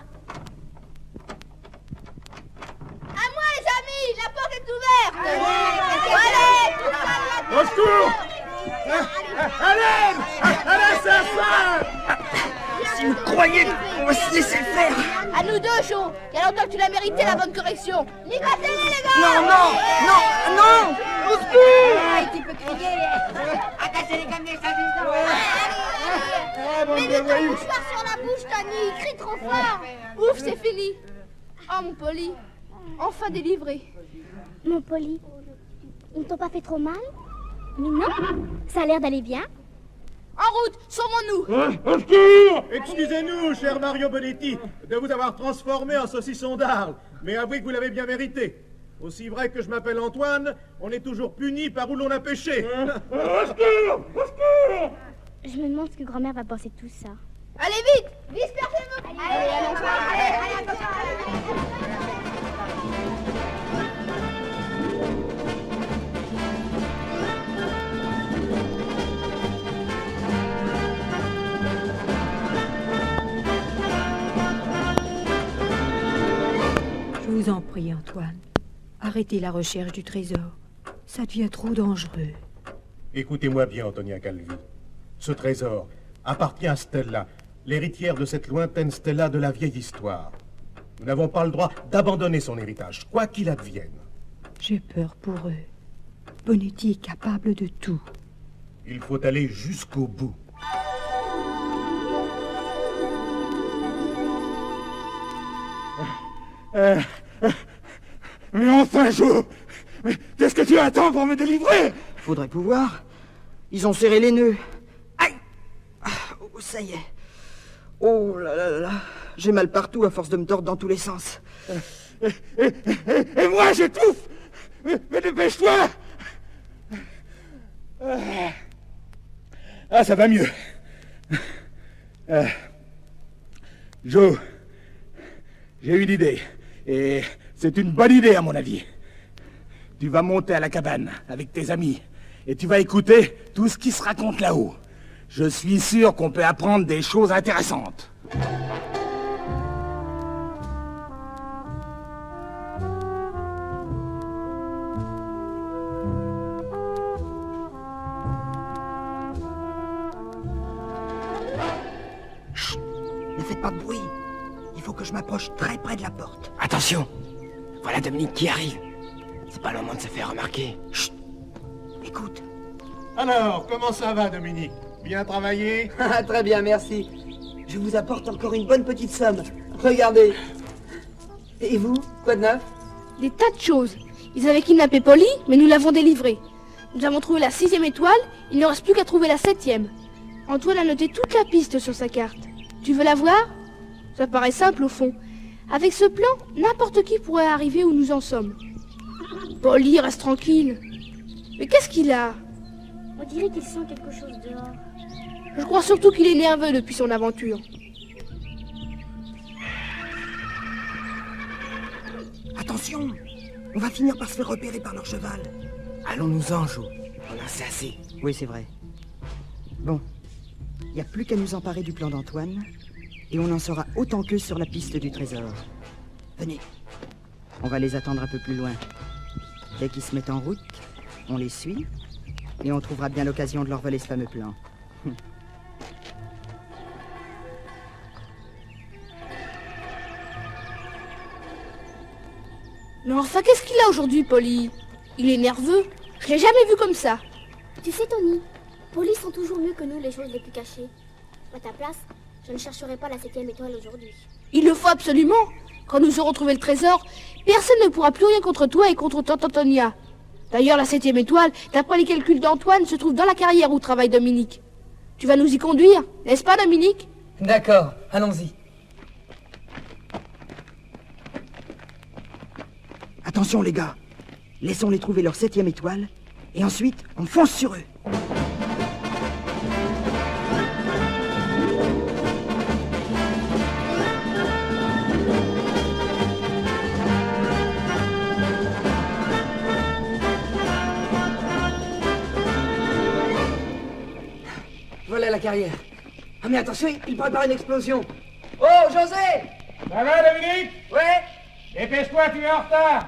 À moi, les amis, la porte est ouverte. Allez, tout ça, Au secours! Allez! Allez, ça va! Si vous croyez qu'on va se laisser faire... À nous deux, Joe. Il y a longtemps que tu l'as mérité, la bonne correction. Ligotez-les, les gars. Non, non, non, non! Au secours! Tu peux crier. Attachez-les comme des saucissons. Mets le ton mouchoir sur la bouche, Tony. Crie trop fort. Ouf, c'est fini. Oh, mon Polly. Enfin délivré. Mon Polly, ils ne t'ont pas fait trop mal? Mais non, ça a l'air d'aller bien. En route, sauvons-nous. Au secours! Excusez-nous, cher Mario Bonetti, de vous avoir transformé en saucisson d'Arles, mais avouez que vous l'avez bien mérité. Aussi vrai que je m'appelle Antoine, on est toujours puni par où l'on a péché. Au secours! Au secours! Je me demande ce que grand-mère va penser de tout ça. Allez, vite. Dispersez-vous. Allez, allons. Je vous en prie, Antoine. Arrêtez la recherche du trésor. Ça devient trop dangereux. Écoutez-moi bien, Antonia Calvi. Ce trésor appartient à Stella, l'héritière de cette lointaine Stella de la vieille histoire. Nous n'avons pas le droit d'abandonner son héritage, quoi qu'il advienne. J'ai peur pour eux. Bonetti est capable de tout. Il faut aller jusqu'au bout. Mais enfin, Joe! Mais qu'est-ce que tu attends pour me délivrer? Faudrait pouvoir. Ils ont serré les nœuds. Aïe! Ah, oh, ça y est. Oh là là là là. J'ai mal partout à force de me tordre dans tous les sens. Et moi, j'étouffe! Mais dépêche-toi! Ah, ça va mieux. Joe, j'ai une idée. Et C'est une bonne idée, à mon avis. Tu vas monter à la cabane avec tes amis et tu vas écouter tout ce qui se raconte là-haut. Je suis sûr qu'on peut apprendre des choses intéressantes. Chut! Ne faites pas de bruit. Il faut que je m'approche très près de la porte. Attention, voilà Dominique qui arrive. C'est pas le moment de se faire remarquer. Chut! Écoute. Alors, comment ça va, Dominique? Bien travaillé? Ah, très bien, merci. Je vous apporte encore une bonne petite somme. Regardez. Et vous, quoi de neuf? Des tas de choses. Ils avaient kidnappé Polly, mais nous l'avons délivrée. Nous avons trouvé la 6e étoile, il ne reste plus qu'à trouver la 7e. Antoine a noté toute la piste sur sa carte. Tu veux la voir? Ça paraît simple au fond. Avec ce plan, n'importe qui pourrait arriver où nous en sommes. Polly, reste tranquille. Mais qu'est-ce qu'il a? On dirait qu'il sent quelque chose dehors. Je crois surtout qu'il est nerveux depuis son aventure. Attention! On va finir par se faire repérer par leur cheval. Allons-nous-en, Jo. On en sait assez. Oui, c'est vrai. Bon, il n'y a plus qu'à nous emparer du plan d'Antoine, et on en saura autant qu'eux sur la piste du trésor. Venez. On va les attendre un peu plus loin. Dès qu'ils se mettent en route, on les suit, et on trouvera bien l'occasion de leur voler ce fameux plan. Mais enfin, qu'est-ce qu'il a aujourd'hui, Polly? Il est nerveux. Je l'ai jamais vu comme ça. Tu sais, Tony, Polly sent toujours mieux que nous les choses les plus cachées. À ta place, je ne chercherai pas la 7e étoile aujourd'hui. Il le faut absolument. Quand nous aurons trouvé le trésor, personne ne pourra plus rien contre toi et contre tante Antonia. D'ailleurs, la 7e étoile, d'après les calculs d'Antoine, se trouve dans la carrière où travaille Dominique. Tu vas nous y conduire, n'est-ce pas, Dominique? D'accord, allons-y. Attention, les gars. Laissons-les trouver leur 7e étoile, et ensuite, on fonce sur eux. Voilà la carrière. Ah mais attention, il prépare une explosion. Oh, José! Ça va, Dominique? Ouais? Dépêche-toi, tu es en retard.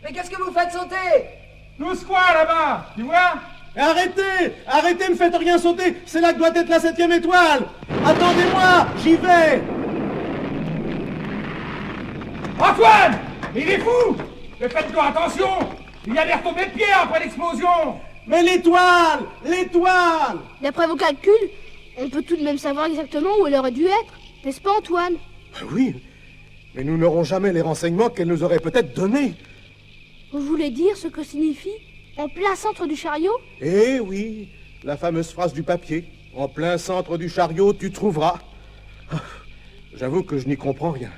Mais qu'est-ce que vous faites sauter? Tous quoi, là-bas? Tu vois? Arrêtez! Arrêtez, ne faites rien sauter! C'est là que doit être la 7e étoile! Attendez-moi! J'y vais! Antoine! Mais il est fou! Mais faites-toi attention! Il y a des retombées de pierre après l'explosion! Mais l'étoile! L'étoile! D'après vos calculs, on peut tout de même savoir exactement où elle aurait dû être. N'est-ce pas, Antoine? Oui, mais nous n'aurons jamais les renseignements qu'elle nous aurait peut-être donnés. Vous voulez dire ce que signifie en plein centre du chariot? Eh oui, la fameuse phrase du papier. En plein centre du chariot, tu trouveras. Ah, j'avoue que je n'y comprends rien.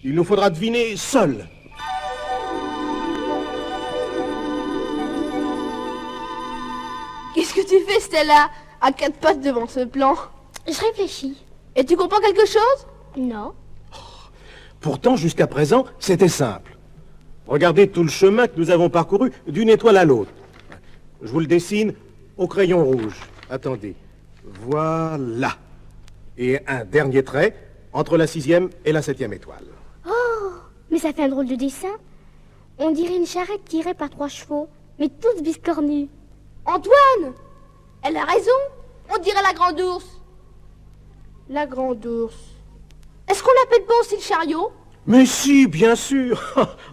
Il nous faudra deviner seul. Qu'est-ce que tu fais, Stella, à 4 pattes devant ce plan? Je réfléchis. Et tu comprends quelque chose? Non. Pourtant, jusqu'à présent, c'était simple. Regardez tout le chemin que nous avons parcouru d'une étoile à l'autre. Je vous le dessine au crayon rouge. Attendez. Voilà. Et un dernier trait entre la 6e et la 7e étoile. Oh, mais ça fait un drôle de dessin. On dirait une charrette tirée par 3 chevaux, mais tous biscornus. Antoine! Elle a raison. On dirait la grande ours. La grande ours. Est-ce qu'on l'appelle pas aussi le chariot? Mais si, bien sûr.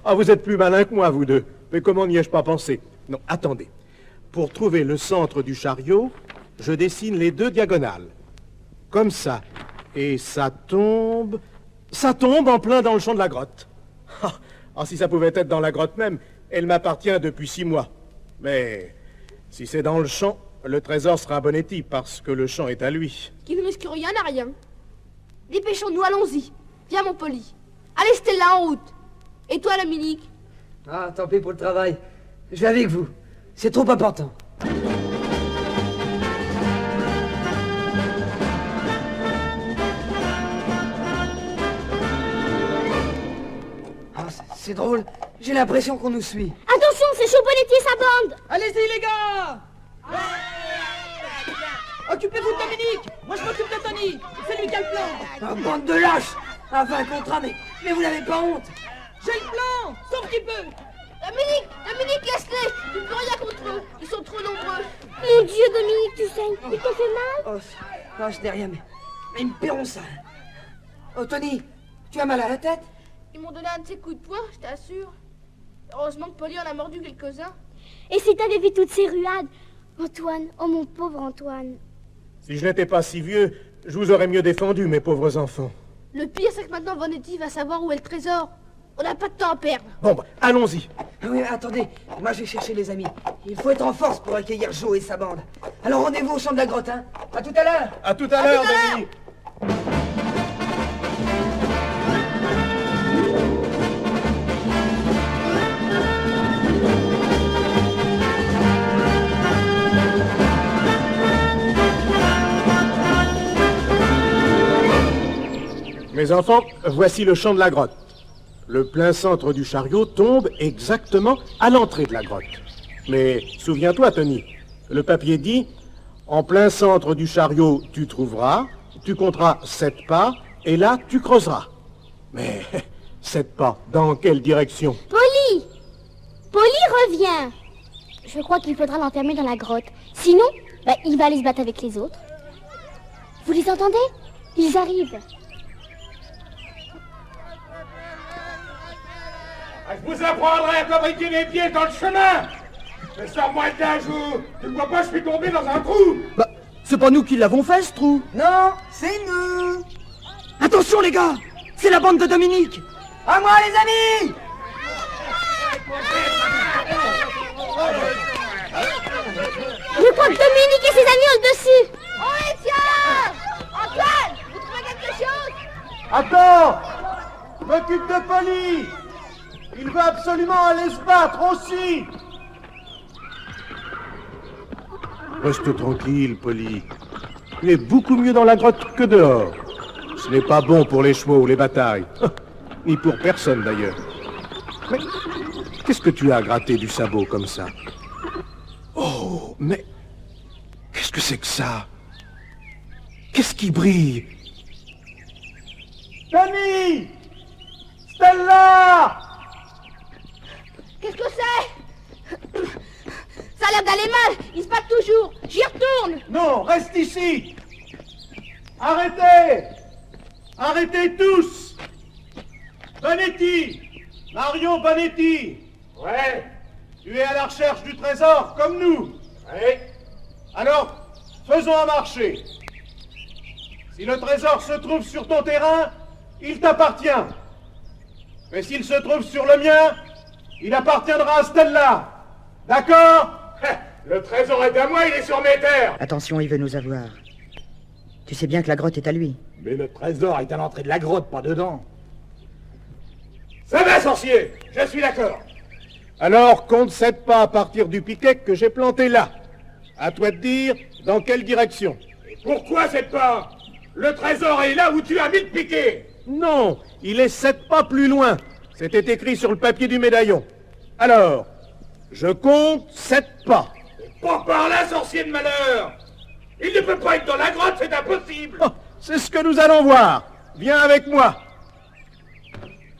Ah, vous êtes plus malin que moi, vous deux. Mais comment n'y ai-je pas pensé? Non, attendez. Pour trouver le centre du chariot, je dessine les 2 diagonales. Comme ça. Et ça tombe en plein dans le champ de la grotte. Ah, si ça pouvait être dans la grotte même, elle m'appartient depuis 6 mois. Mais si c'est dans le champ, le trésor sera à Bonetti parce que le champ est à lui. Qui ne risque rien à rien. Dépêchons-nous, allons-y. Viens, mon Polly. Allez, Stella, en route. Et toi, Dominique? Ah, tant pis pour le travail. Je vais avec vous. C'est trop important. C'est drôle, j'ai l'impression qu'on nous suit. Attention, c'est Chaubonetti et sa bande. Allez-y, les gars! Occupez-vous de Dominique! Moi, je m'occupe de Tony! C'est lui qui a le plan! Oh, bande de lâches! Un 20 contre 1, mais vous n'avez pas honte! J'ai le plan! Sauf qu'il peut! Dominique, laisse-les. Tu ne peux rien contre eux. Ils sont trop nombreux. Mon Dieu, Dominique, tu saignes. Il t'a fait mal? Oh, je n'ai rien, mais ils me paieront ça. Oh, Tony, tu as mal à la tête? Ils m'ont donné un de ces coups de poing, je t'assure. Heureusement que Polly en a mordu quelques-uns. Et si t'avais vu toutes ces ruades? Antoine, oh mon pauvre Antoine. Si je n'étais pas si vieux, je vous aurais mieux défendu, mes pauvres enfants. Le pire, c'est que maintenant Bonetti va savoir où est le trésor. On n'a pas de temps à perdre. Bon, bah, allons-y. Ah oui, attendez, moi je vais chercher les amis. Il faut être en force pour accueillir Joe et sa bande. Alors rendez-vous au champ de la grotte, hein. À tout à l'heure. À tout à l'heure, Dominique. Mes enfants, voici le champ de la grotte. Le plein centre du chariot tombe exactement à l'entrée de la grotte. Mais souviens-toi, Tony, le papier dit « En plein centre du chariot, tu trouveras, tu compteras 7 pas, et là, tu creuseras. » Mais 7 pas, dans quelle direction? Polly! Polly revient. Je crois qu'il faudra l'enfermer dans la grotte. Sinon, il va aller se battre avec les autres. Vous les entendez? Ils arrivent. Je vous apprendrai à fabriquer des pieds dans le chemin. Mais sors-moi de là, Joe. Tu ne vois pas, je suis tombé dans un trou. Bah, c'est pas nous qui l'avons fait, ce trou. Non, c'est nous. Attention, les gars! C'est la bande de Dominique! À moi, les amis! Je crois que Dominique et ses amis ont le dessus. On les tient. Antoine, vous trouvez quelque chose? Attends! M'occupe de Polly! Il veut absolument aller se battre aussi! Reste tranquille, Polly. Tu es beaucoup mieux dans la grotte que dehors. Ce n'est pas bon pour les chevaux ou les batailles. Ni pour personne, d'ailleurs. Mais qu'est-ce que tu as gratté du sabot comme ça? Oh, mais qu'est-ce que c'est que ça? Qu'est-ce qui brille? Tony! Stella! Qu'est-ce que c'est? Ça a l'air d'aller mal. Ils se battent toujours. J'y retourne. Non, reste ici! Arrêtez! Arrêtez tous! Bonetti! Mario Bonetti! Ouais? Tu es à la recherche du trésor, comme nous? Ouais. Alors, faisons un marché. Si le trésor se trouve sur ton terrain, il t'appartient. Mais s'il se trouve sur le mien, il appartiendra à Stella. D'accord? Le trésor est à moi, il est sur mes terres. Attention, il veut nous avoir. Tu sais bien que la grotte est à lui. Mais le trésor est à l'entrée de la grotte, pas dedans. Ça va, sorcier! Je suis d'accord. Alors, compte 7 pas à partir du piquet que j'ai planté là. À toi de dire dans quelle direction. Et pourquoi 7 pas? Le trésor est là où tu as mis le piquet. Non, il est 7 pas plus loin. C'était écrit sur le papier du médaillon. Alors, je compte 7 pas. Pas par là, sorcier de malheur. Il ne peut pas être dans la grotte, c'est impossible. Oh, c'est ce que nous allons voir. Viens avec moi.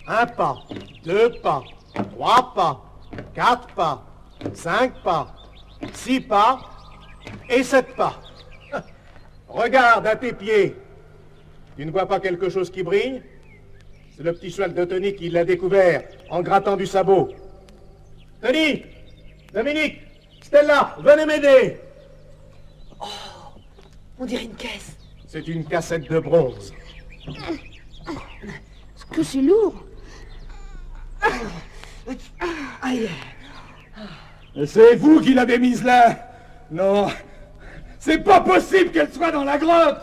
1 pas, 2 pas, 3 pas, 4 pas, 5 pas, 6 pas et 7 pas. Regarde à tes pieds. Tu ne vois pas quelque chose qui brille? C'est le petit cheval de Tony qui l'a découvert en grattant du sabot. Tony! Dominique! Stella! Venez m'aider! On dirait une caisse. C'est une cassette de bronze. Est-ce que c'est lourd? Aïe. C'est vous qui l'avez mise là. Non, c'est pas possible qu'elle soit dans la grotte.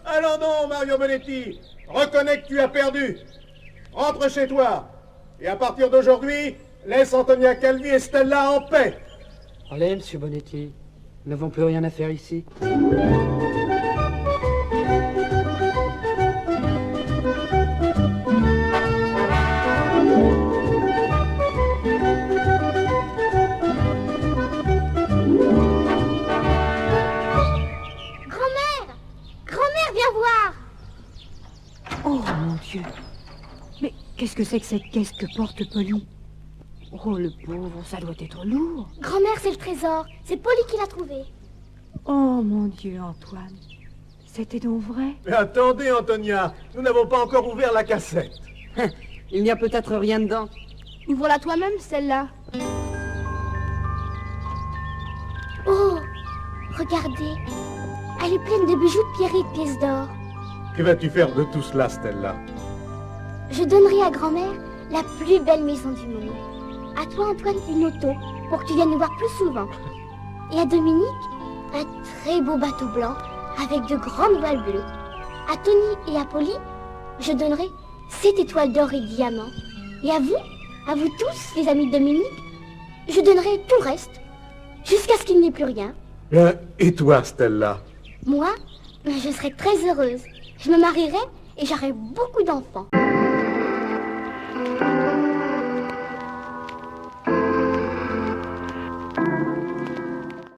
Allons non, Mario Bonetti. Reconnais que tu as perdu. Rentre chez toi. Et à partir d'aujourd'hui, laisse Antonia Calvi et Stella en paix. Allez, monsieur Bonetti. Nous n'avons plus rien à faire ici. mon Dieu. Mais qu'est-ce que c'est que cette caisse que porte Polly? Oh, le pauvre, ça doit être lourd. Grand-mère, c'est le trésor. C'est Polly qui l'a trouvé. Oh, mon Dieu, Antoine. C'était donc vrai? Mais attendez, Antonia, nous n'avons pas encore ouvert la cassette. Il n'y a peut-être rien dedans. Ouvre-la toi-même, celle-là. Oh, regardez. Elle est pleine de bijoux de pierreries et de pièces d'or. Que vas-tu faire de tout cela, Stella? Je donnerai à grand-mère la plus belle maison du monde. À toi, Antoine, une auto, pour que tu viennes nous voir plus souvent. Et à Dominique, un très beau bateau blanc, avec de grandes voiles bleues. À Tony et à Polly, je donnerai 7 étoiles d'or et de diamants. Et à vous tous, les amis de Dominique, je donnerai tout le reste, jusqu'à ce qu'il n'y ait plus rien. Et toi, Stella? Moi, je serai très heureuse. Je me marierai et j'aurai beaucoup d'enfants.